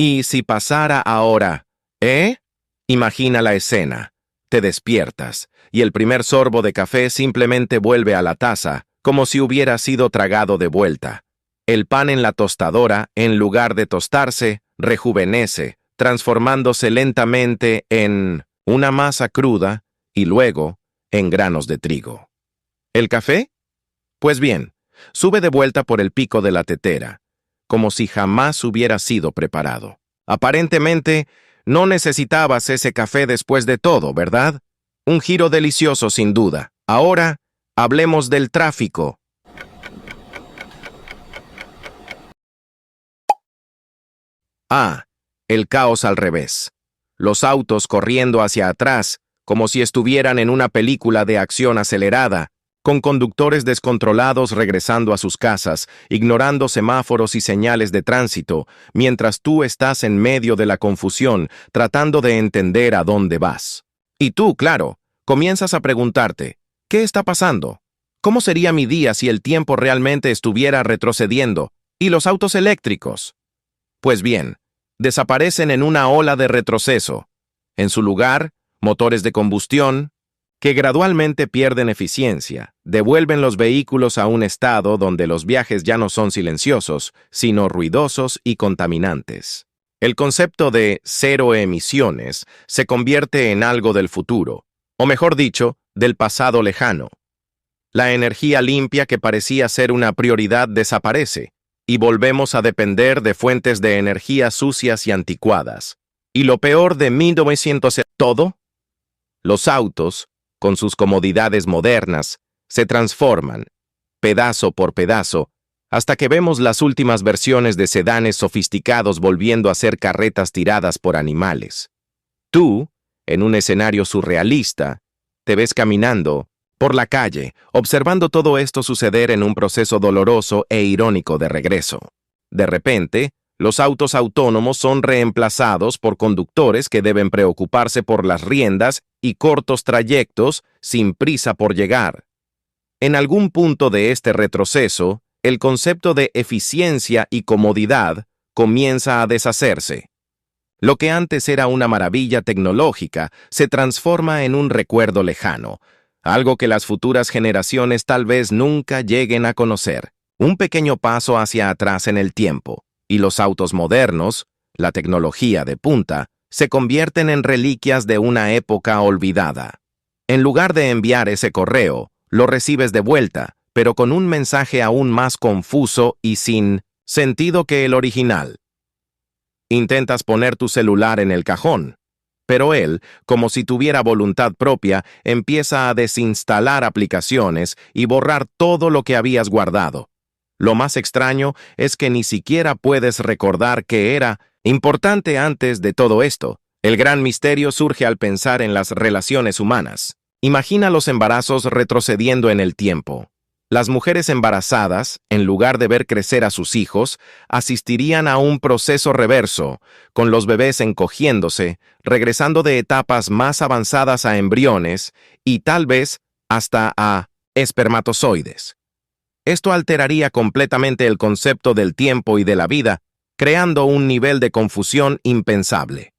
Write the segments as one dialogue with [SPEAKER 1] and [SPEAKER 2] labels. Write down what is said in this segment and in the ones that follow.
[SPEAKER 1] ¿Y si pasara ahora? ¿Eh? Imagina la escena. Te despiertas, y el primer sorbo de café simplemente vuelve a la taza, como si hubiera sido tragado de vuelta. El pan en la tostadora, en lugar de tostarse, rejuvenece, transformándose lentamente en una masa cruda y luego en granos de trigo. ¿El café? Pues bien, sube de vuelta por el pico de la tetera, como si jamás hubiera sido preparado. Aparentemente, no necesitabas ese café después de todo, ¿verdad? Un giro delicioso sin duda. Ahora, hablemos del tráfico. Ah, el caos al revés. Los autos corriendo hacia atrás, como si estuvieran en una película de acción acelerada, con conductores descontrolados regresando a sus casas, ignorando semáforos y señales de tránsito, mientras tú estás en medio de la confusión, tratando de entender a dónde vas. Y tú, claro, comienzas a preguntarte, ¿qué está pasando? ¿Cómo sería mi día si el tiempo realmente estuviera retrocediendo? ¿Y los autos eléctricos? Pues bien, desaparecen en una ola de retroceso. En su lugar, motores de combustión, que gradualmente pierden eficiencia, devuelven los vehículos a un estado donde los viajes ya no son silenciosos, sino ruidosos y contaminantes. El concepto de cero emisiones se convierte en algo del futuro, o mejor dicho, del pasado lejano. La energía limpia que parecía ser una prioridad desaparece, y volvemos a depender de fuentes de energía sucias y anticuadas. Y lo peor de 1900 todo, los autos, con sus comodidades modernas, se transforman, pedazo por pedazo, hasta que vemos las últimas versiones de sedanes sofisticados volviendo a ser carretas tiradas por animales. Tú, en un escenario surrealista, te ves caminando por la calle, observando todo esto suceder en un proceso doloroso e irónico de regreso. De repente, los autos autónomos son reemplazados por conductores que deben preocuparse por las riendas y cortos trayectos sin prisa por llegar. En algún punto de este retroceso, el concepto de eficiencia y comodidad comienza a deshacerse. Lo que antes era una maravilla tecnológica se transforma en un recuerdo lejano, algo que las futuras generaciones tal vez nunca lleguen a conocer. Un pequeño paso hacia atrás en el tiempo, y los autos modernos, la tecnología de punta, se convierten en reliquias de una época olvidada. En lugar de enviar ese correo, lo recibes de vuelta, pero con un mensaje aún más confuso y sin sentido que el original. Intentas poner tu celular en el cajón, pero él, como si tuviera voluntad propia, empieza a desinstalar aplicaciones y borrar todo lo que habías guardado. Lo más extraño es que ni siquiera puedes recordar qué era importante antes de todo esto. El gran misterio surge al pensar en las relaciones humanas. Imagina los embarazos retrocediendo en el tiempo. Las mujeres embarazadas, en lugar de ver crecer a sus hijos, asistirían a un proceso reverso, con los bebés encogiéndose, regresando de etapas más avanzadas a embriones y tal vez hasta a espermatozoides. Esto alteraría completamente el concepto del tiempo y de la vida, creando un nivel de confusión impensable.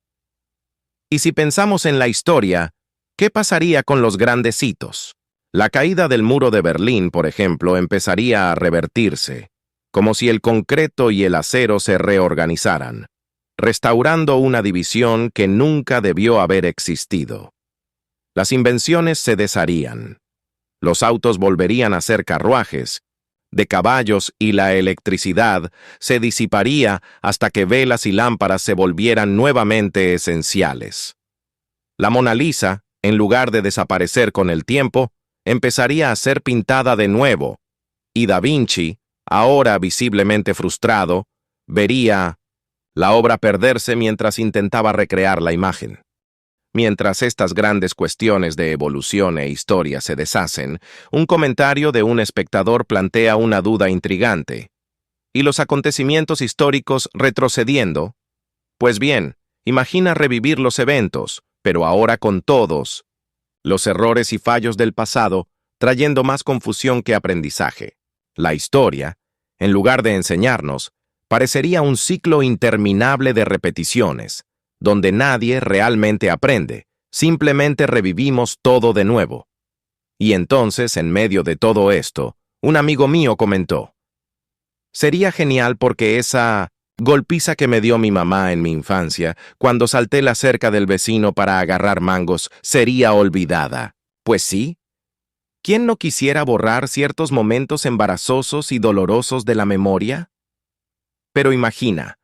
[SPEAKER 1] Y si pensamos en la historia, ¿qué pasaría con los grandes hitos? La caída del muro de Berlín, por ejemplo, empezaría a revertirse, como si el concreto y el acero se reorganizaran, restaurando una división que nunca debió haber existido. Las invenciones se desharían. Los autos volverían a ser carruajes, de caballos, y la electricidad se disiparía hasta que velas y lámparas se volvieran nuevamente esenciales. La Mona Lisa, en lugar de desaparecer con el tiempo, empezaría a ser pintada de nuevo, y Da Vinci, ahora visiblemente frustrado, vería la obra perderse mientras intentaba recrear la imagen. Mientras estas grandes cuestiones de evolución e historia se deshacen, un comentario de un espectador plantea una duda intrigante. ¿Y los acontecimientos históricos retrocediendo? Pues bien, imagina revivir los eventos, pero ahora con todos los errores y fallos del pasado, trayendo más confusión que aprendizaje. La historia, en lugar de enseñarnos, Parecería un ciclo interminable de repeticiones, donde nadie realmente aprende, simplemente revivimos todo de nuevo. Y entonces, en medio de todo esto, un amigo mío comentó: sería genial porque esa golpiza que me dio mi mamá en mi infancia, cuando salté la cerca del vecino para agarrar mangos, sería olvidada. Pues sí, ¿quién no quisiera borrar ciertos momentos embarazosos y dolorosos de la memoria? Pero imagina,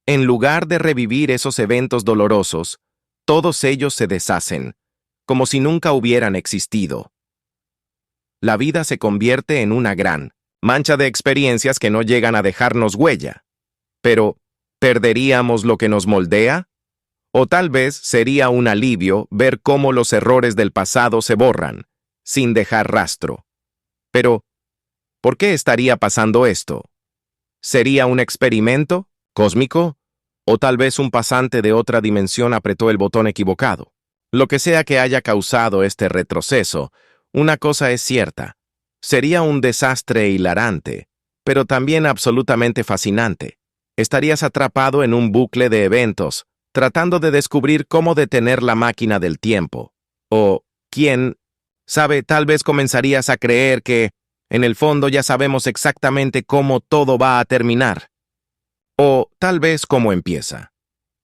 [SPEAKER 1] en lugar de revivir esos eventos dolorosos, todos ellos se deshacen, como si nunca hubieran existido. La vida se convierte en una gran mancha de experiencias que no llegan a dejarnos huella. Pero, ¿perderíamos lo que nos moldea? O tal vez sería un alivio ver cómo los errores del pasado se borran, sin dejar rastro. Pero, ¿por qué estaría pasando esto? ¿Sería un experimento cósmico? ¿O tal vez un pasante de otra dimensión apretó el botón equivocado? Lo que sea que haya causado este retroceso, una cosa es cierta: sería un desastre hilarante, pero también absolutamente fascinante. Estarías atrapado en un bucle de eventos, tratando de descubrir cómo detener la máquina del tiempo. O, quién sabe, tal vez comenzarías a creer que, en el fondo, ya sabemos exactamente cómo todo va a terminar. O tal vez cómo empieza.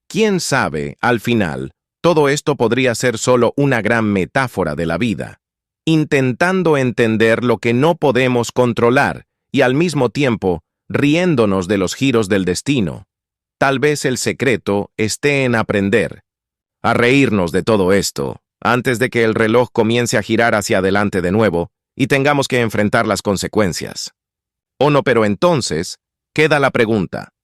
[SPEAKER 1] Quién sabe, al final, todo esto podría ser solo una gran metáfora de la vida, intentando entender lo que no podemos controlar y al mismo tiempo riéndonos de los giros del destino. Tal vez el secreto esté en aprender a reírnos de todo esto antes de que el reloj comience a girar hacia adelante de nuevo y tengamos que enfrentar las consecuencias. O no, pero entonces queda la pregunta: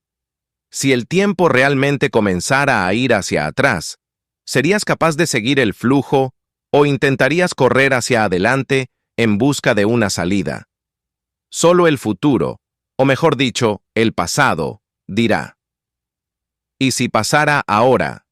[SPEAKER 1] si el tiempo realmente comenzara a ir hacia atrás, ¿serías capaz de seguir el flujo o intentarías correr hacia adelante en busca de una salida? Solo el futuro, o mejor dicho, el pasado, dirá. ¿Y si pasara ahora,